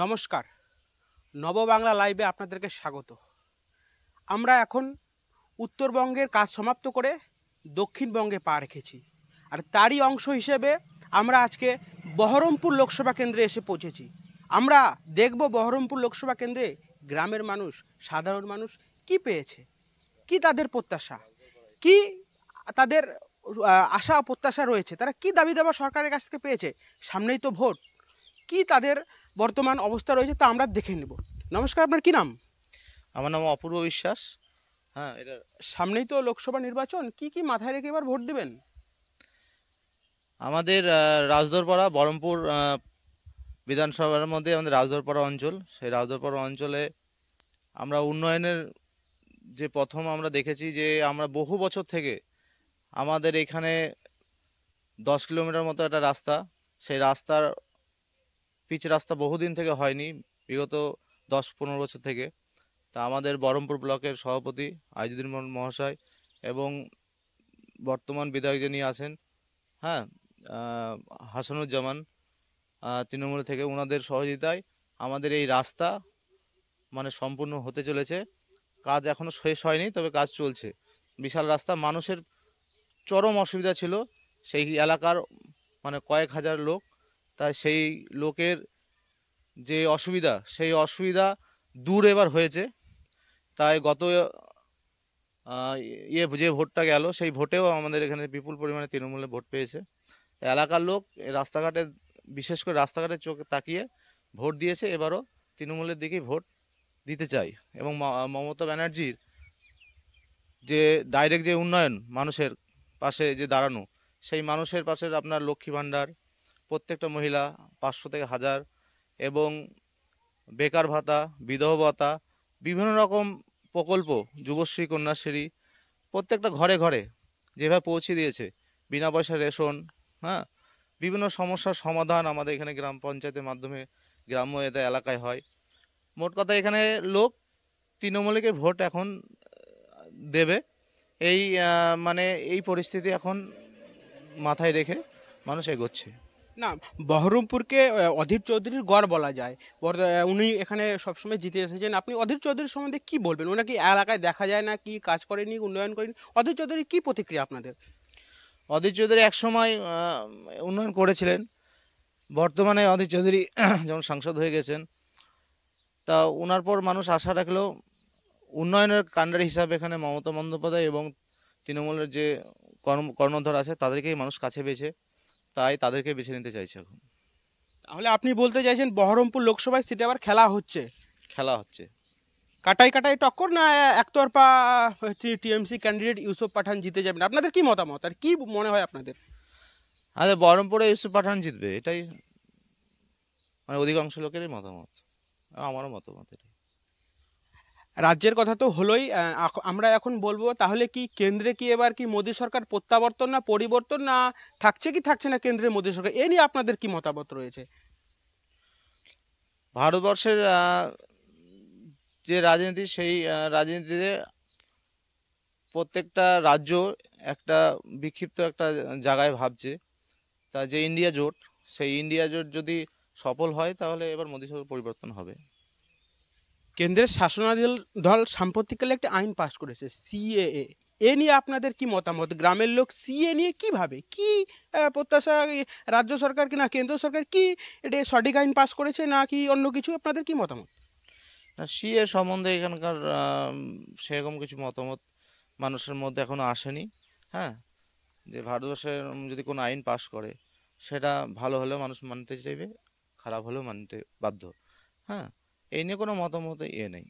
নমস্কার, নববাংলা লাইভে আপনাদেরকে স্বাগত। আমরা এখন উত্তরবঙ্গের কাজ সমাপ্ত করে দক্ষিণবঙ্গে পা রেখেছি, আর তারই অংশ হিসেবে আমরা আজকে বহরমপুর লোকসভা কেন্দ্রে এসে পৌঁছেছি। আমরা দেখব বহরমপুর লোকসভা কেন্দ্রে গ্রামের মানুষ, সাধারণ মানুষ কি পেয়েছে, কি তাদের প্রত্যাশা, কি তাদের আশা প্রত্যাশা রয়েছে, তারা কি দাবি দাবা সরকারের কাছ থেকে পেয়েছে। সামনেই তো ভোট, কি তাদের বর্তমান অবস্থা রয়েছে তা আমরা দেখে নেব। নমস্কার, আপনার কি নাম? আমার নাম অপূর্ব বিশ্বাস। হ্যাঁ, এটা সামনেই তো লোকসভা নির্বাচন, কি কি মাথায় রেখে এবার ভোট দেবেন? আমাদের রাজদরপাড়া বহরমপুর বিধানসভার মধ্যে আমাদের রাজদরপাড়া অঞ্চল। সেই রাজদরপাড়া অঞ্চলে আমরা উন্নয়নের যে প্রথম আমরা দেখেছি যে আমরা বহু বছর থেকে আমাদের এখানে 10 কিলোমিটার মতো একটা রাস্তা, সেই রাস্তার পিচ রাস্তা বহুদিন থেকে হয়নি, বিগত 10-15 বছর থেকে। তা আমাদের বহরমপুর ব্লকের সভাপতি আইজুদ্দিন মহাশয় এবং বর্তমান বিধায়ক যিনি আছেন, হ্যাঁ, হাসানুজ্জামান, তৃণমূল থেকে, ওনাদের সহযোগিতায় আমাদের এই রাস্তা মানে সম্পূর্ণ হতে চলেছে। কাজ এখনও শেষ হয়নি, তবে কাজ চলছে। বিশাল রাস্তা, মানুষের চরম অসুবিধা ছিল সেই এলাকার, মানে কয়েক হাজার লোক। তাই সেই লোকের যে অসুবিধা, সেই অসুবিধা দূর এবার হয়েছে। তাই গত যে ভোটটা গেল, সেই ভোটেও আমাদের এখানে বিপুল পরিমাণে তৃণমূলে ভোট পেয়েছে। এলাকার লোক রাস্তাঘাটে, বিশেষ করে রাস্তাঘাটের চোখে তাকিয়ে ভোট দিয়েছে। এবারও তৃণমূলের দিকেই ভোট দিতে চাই। এবং মমতা ব্যানার্জির যে ডাইরেক্ট যে উন্নয়ন, মানুষের পাশে যে দাঁড়ানো, সেই মানুষের পাশে আপনার লক্ষ্মী ভাণ্ডার, প্রত্যেকটা মহিলা 500 থেকে 1000, এবং বেকার ভাতা, বিধবা ভাতা, বিভিন্ন রকম প্রকল্প, যুবশ্রী, কন্যাশ্রী, প্রত্যেকটা ঘরে ঘরে যেভাবে পৌঁছে দিয়েছে, বিনা পয়সা রেশন, হ্যাঁ, বিভিন্ন সমস্যার সমাধান আমাদের এখানে গ্রাম পঞ্চায়েতের মাধ্যমে, গ্রাম্য এটা এলাকায় হয়। মোট কথা এখানে লোক তৃণমূলকে ভোট এখন দেবে। এই মানে এই পরিস্থিতি এখন মাথায় রেখে মানুষ এগোচ্ছে। না, বহরমপুরকে অধীর চৌধুরীর গড় বলা যায়। উনি এখানে সবসময় জিতে এসেছেন। আপনি অধীর চৌধুরীর সম্বন্ধে কি বলবেন? ওনাকে এলাকায় দেখা যায় না, কি কাজ করেনি, উন্নয়ন করেনি? অধীর চৌধুরীর কি প্রতিক্রিয়া আপনাদের? অধীর চৌধুরী একসময় উন্নয়ন করেছিলেন। বর্তমানে অধীর চৌধুরী যেমন সাংসদ হয়ে গেছেন, তা ওনার পর মানুষ আশা রাখলেও উন্নয়নের কাণ্ডার হিসাবে এখানে মমতা বন্দ্যোপাধ্যায় এবং তৃণমূলের যে কর্ণধর আছে তাদেরকেই মানুষ কাছে বেছে, তাই তাদেরকে বেছে নিতে চাইছে এখন। তাহলে আপনি বলতে চাইছেন বহরমপুর লোকসভায় সিটে আবার খেলা হচ্ছে? খেলা হচ্ছে। কাটাই কাটাই টক্কর, না একতরফা টিএমসি ক্যান্ডিডেট ইউসুফ পাঠান জিতে যাবেন? আপনাদের কি মতামত, আর কি মনে হয় আপনাদের? আচ্ছা, বহরমপুরে ইউসুফ পাঠান জিতবে, এটাই মানে অধিকাংশ লোকেরই মতামত, আমারও মতামত এটাই। রাজ্যের কথা তো হলোই, আমরা এখন বলবো তাহলে কি কেন্দ্রে কি এবার কি মোদী সরকার প্রত্যাবর্তন না পরিবর্তন, না থাকছে কি থাকছে না কেন্দ্রে মোদী সরকার, এ নিয়ে আপনাদের কি মতামত রয়েছে? ভারতবর্ষের যে রাজনীতি, সেই রাজনীতিতে প্রত্যেকটা রাজ্য একটা বিক্ষিপ্ত একটা জায়গায় ভাবছে। তা যে ইন্ডিয়া জোট, সেই ইন্ডিয়া জোট যদি সফল হয় তাহলে এবার মোদী সরকার পরিবর্তন হবে। কেন্দ্রের শাসনাধীন দল সাম্প্রতিককালে একটা আইন পাশ করেছে, সিএএ। এ নিয়ে আপনাদের কি মতামত? গ্রামের লোক সিএ নিয়ে কি ভাবে, কি প্রত্যাশা? রাজ্য সরকার কি না কেন্দ্র সরকার কি এটা সঠিক আইন পাশ করেছে, না কি অন্য কিছু? আপনাদের কি মতামত? না, সিএ সম্বন্ধে এখানকার সেরকম কিছু মতামত মানুষের মধ্যে এখনো আসেনি। হ্যাঁ, যে ভারতবর্ষের যদি কোনো আইন পাশ করে, সেটা ভালো হলেও মানুষ মানতে চাইবে, খারাপ হলেও মানতে বাধ্য। হ্যাঁ, এই নিয়ে কোনো মতামত নেই।